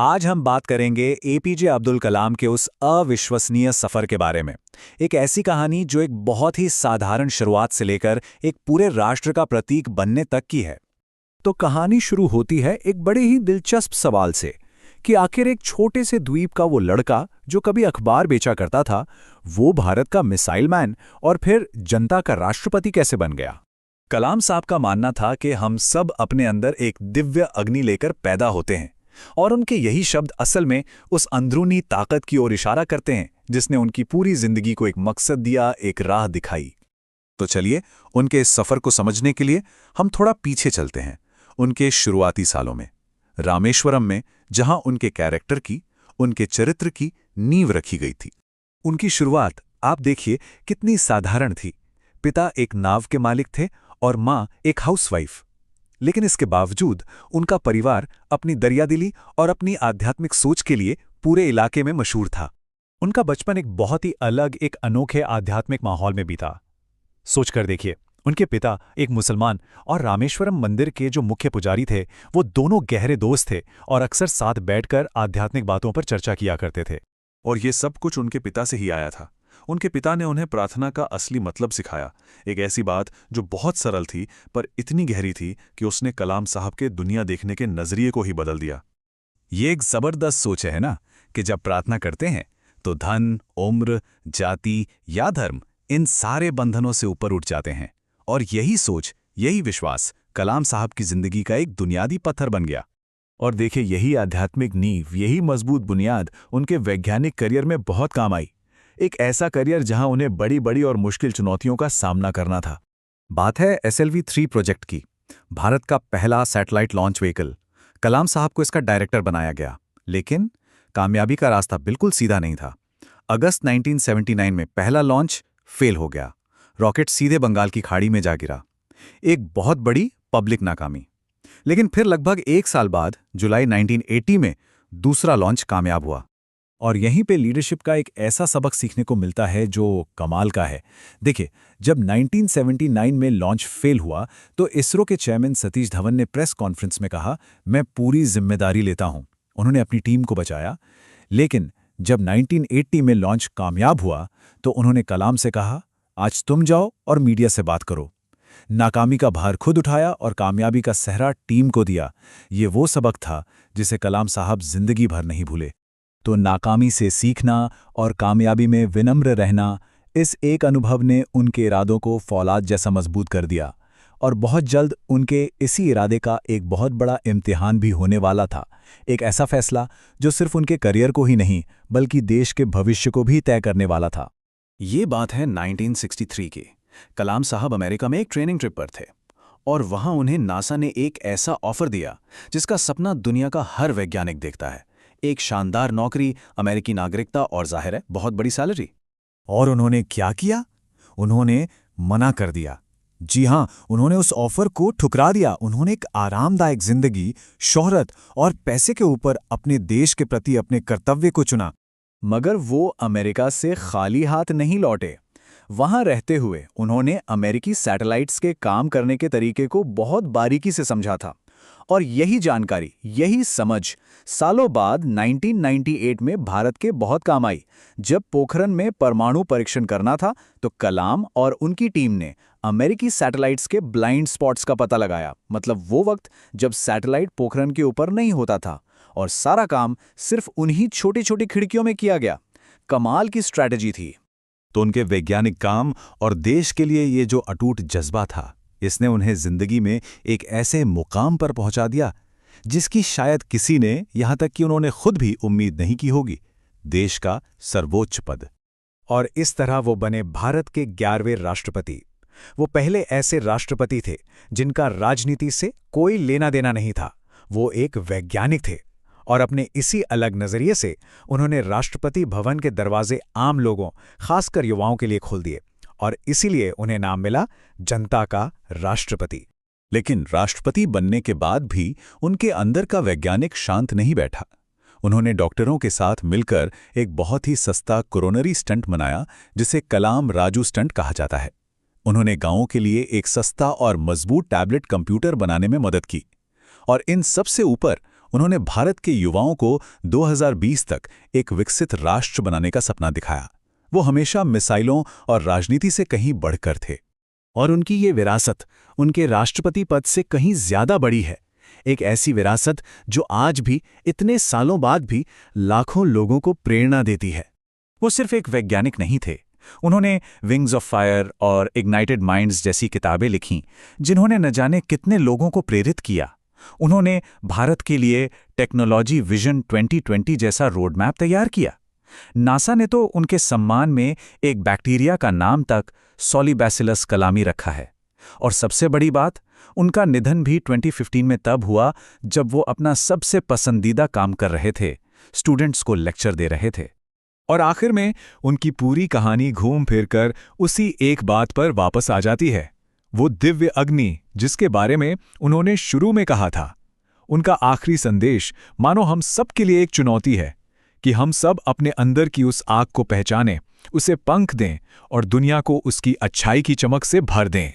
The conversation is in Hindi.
आज हम बात करेंगे एपीजे अब्दुल कलाम के उस अविश्वसनीय सफर के बारे में। एक ऐसी कहानी जो एक बहुत ही साधारण शुरुआत से लेकर एक पूरे राष्ट्र का प्रतीक बनने तक की है। तो कहानी शुरू होती है एक बड़े ही दिलचस्प सवाल से कि आखिर एक छोटे से द्वीप का वो लड़का जो कभी अखबार बेचा करता था, वो भारत का मिसाइल मैन और फिर जनता का राष्ट्रपति कैसे बन गया। कलाम साहब का मानना था कि हम सब अपने अंदर एक दिव्य अग्नि लेकर पैदा होते हैं और उनके यही शब्द असल में उस अंदरूनी ताकत की ओर इशारा करते हैं जिसने उनकी पूरी जिंदगी को एक मकसद दिया, एक राह दिखाई। तो चलिए उनके इस सफर को समझने के लिए हम थोड़ा पीछे चलते हैं, उनके शुरुआती सालों में, रामेश्वरम में, जहां उनके कैरेक्टर की, उनके चरित्र की नींव रखी गई थी। उनकी शुरुआत आप देखिए कितनी साधारण थी। पिता एक नाव के मालिक थे और मां एक हाउसवाइफ, लेकिन इसके बावजूद उनका परिवार अपनी दरियादिली और अपनी आध्यात्मिक सोच के लिए पूरे इलाके में मशहूर था। उनका बचपन एक बहुत ही अलग, एक अनोखे आध्यात्मिक माहौल में बीता। सोचकर देखिए, उनके पिता एक मुसलमान और रामेश्वरम मंदिर के जो मुख्य पुजारी थे, वो दोनों गहरे दोस्त थे और अक्सर साथ बैठकर आध्यात्मिक बातों पर चर्चा किया करते थे। और ये सब कुछ उनके पिता से ही आया था। उनके पिता ने उन्हें प्रार्थना का असली मतलब सिखाया, एक ऐसी बात जो बहुत सरल थी पर इतनी गहरी थी कि उसने कलाम साहब के दुनिया देखने के नजरिए को ही बदल दिया। ये एक जबरदस्त सोच है ना, कि जब प्रार्थना करते हैं तो धन, उम्र, जाति या धर्म, इन सारे बंधनों से ऊपर उठ जाते हैं। और यही सोच, यही विश्वास कलाम साहब की जिंदगी का एक बुनियादी पत्थर बन गया। और देखिए, यही आध्यात्मिक नींव, यही मजबूत बुनियाद उनके वैज्ञानिक करियर में बहुत काम आई। एक ऐसा करियर जहां उन्हें बड़ी बड़ी और मुश्किल चुनौतियों का सामना करना था। बात है SLV-3 प्रोजेक्ट की, भारत का पहला सैटेलाइट लॉन्च व्हीकल। कलाम साहब को इसका डायरेक्टर बनाया गया, लेकिन कामयाबी का रास्ता बिल्कुल सीधा नहीं था। अगस्त 1979 में पहला लॉन्च फेल हो गया। रॉकेट सीधे बंगाल की खाड़ी में जा गिरा। एक बहुत बड़ी पब्लिक नाकामी। लेकिन फिर लगभग एक साल बाद जुलाई 1980 में दूसरा लॉन्च कामयाब हुआ। और यहीं पे लीडरशिप का एक ऐसा सबक सीखने को मिलता है जो कमाल का है। देखिए, जब 1979 में लॉन्च फेल हुआ तो इसरो के चेयरमैन सतीश धवन ने प्रेस कॉन्फ्रेंस में कहा, मैं पूरी जिम्मेदारी लेता हूं। उन्होंने अपनी टीम को बचाया। लेकिन जब 1980 में लॉन्च कामयाब हुआ तो उन्होंने कलाम से कहा, आज तुम जाओ और मीडिया से बात करो। नाकामी का भार खुद उठाया और कामयाबी का सेहरा टीम को दिया। ये वो सबक था जिसे कलाम साहब जिंदगी भर नहीं भूले। तो नाकामी से सीखना और कामयाबी में विनम्र रहना, इस एक अनुभव ने उनके इरादों को फौलाद जैसा मजबूत कर दिया। और बहुत जल्द उनके इसी इरादे का एक बहुत बड़ा इम्तिहान भी होने वाला था। एक ऐसा फैसला जो सिर्फ उनके करियर को ही नहीं बल्कि देश के भविष्य को भी तय करने वाला था। ये बात है 1963 की। कलाम साहब अमेरिका में एक ट्रेनिंग ट्रिप पर थे और वहां उन्हें नासा ने एक ऐसा ऑफर दिया जिसका सपना दुनिया का हर वैज्ञानिक देखता है। एक शानदार नौकरी, अमेरिकी नागरिकता और जाहिर है बहुत बड़ी सैलरी। और उन्होंने क्या किया? उन्होंने मना कर दिया। जी हां, उन्होंने उस ऑफर को ठुकरा दिया। उन्होंने एक आरामदायक जिंदगी, शोहरत और पैसे के ऊपर अपने देश के प्रति अपने कर्तव्य को चुना। मगर वो अमेरिका से खाली हाथ नहीं लौटे। वहां रहते हुए उन्होंने अमेरिकी सैटेलाइट्स के काम करने के तरीके को बहुत बारीकी से समझा था। और यही जानकारी, यही समझ सालों बाद 1998 में भारत के बहुत काम आई। जब पोखरण में परमाणु परीक्षण करना था तो कलाम और उनकी टीम ने अमेरिकी सैटेलाइट्स के ब्लाइंड स्पॉट्स का पता लगाया। मतलब वो वक्त जब सैटेलाइट पोखरण के ऊपर नहीं होता था और सारा काम सिर्फ उन्हीं छोटी छोटी खिड़कियों में किया गया। कमाल की स्ट्रैटेजी थी। तो उनके वैज्ञानिक काम और देश के लिए ये जो अटूट जज्बा था, इसने उन्हें जिंदगी में एक ऐसे मुकाम पर पहुंचा दिया जिसकी शायद किसी ने, यहां तक कि उन्होंने खुद भी उम्मीद नहीं की होगी, देश का सर्वोच्च पद। और इस तरह वो बने भारत के 11वें राष्ट्रपति। वो पहले ऐसे राष्ट्रपति थे जिनका राजनीति से कोई लेना देना नहीं था। वो एक वैज्ञानिक थे और अपने इसी अलग नजरिए से उन्होंने राष्ट्रपति भवन के दरवाजे आम लोगों, खासकर युवाओं के लिए खोल दिए और इसीलिए उन्हें नाम मिला जनता का राष्ट्रपति। लेकिन राष्ट्रपति बनने के बाद भी उनके अंदर का वैज्ञानिक शांत नहीं बैठा। उन्होंने डॉक्टरों के साथ मिलकर एक बहुत ही सस्ता कोरोनरी स्टंट बनाया जिसे कलाम राजू स्टंट कहा जाता है। उन्होंने गांवों के लिए एक सस्ता और मजबूत टैबलेट कंप्यूटर बनाने में मदद की। और इन सबसे ऊपर उन्होंने भारत के युवाओं को 2020 तक एक विकसित राष्ट्र बनाने का सपना दिखाया। वो हमेशा मिसाइलों और राजनीति से कहीं बढ़कर थे। और उनकी ये विरासत उनके राष्ट्रपति पद से कहीं ज्यादा बड़ी है। एक ऐसी विरासत जो आज भी, इतने सालों बाद भी, लाखों लोगों को प्रेरणा देती है। वो सिर्फ एक वैज्ञानिक नहीं थे। उन्होंने विंग्स ऑफ फायर और इग्नाइटेड माइंड्स जैसी किताबें लिखीं, जिन्होंने न जाने कितने लोगों को प्रेरित किया। उन्होंने भारत के लिए टेक्नोलॉजी विजन 2020 जैसा रोड मैप तैयार किया। नासा ने तो उनके सम्मान में एक बैक्टीरिया का नाम तक सोलिबैसिलस कलामी रखा है। और सबसे बड़ी बात, उनका निधन भी 2015 में तब हुआ जब वो अपना सबसे पसंदीदा काम कर रहे थे, स्टूडेंट्स को लेक्चर दे रहे थे। और आखिर में उनकी पूरी कहानी घूम फिर कर उसी एक बात पर वापस आ जाती है, वो दिव्य अग्नि जिसके बारे में उन्होंने शुरू में कहा था। उनका आखिरी संदेश मानो हम सब के लिए एक चुनौती है कि हम सब अपने अंदर की उस आग को पहचानें, उसे पंख दें और दुनिया को उसकी अच्छाई की चमक से भर दें।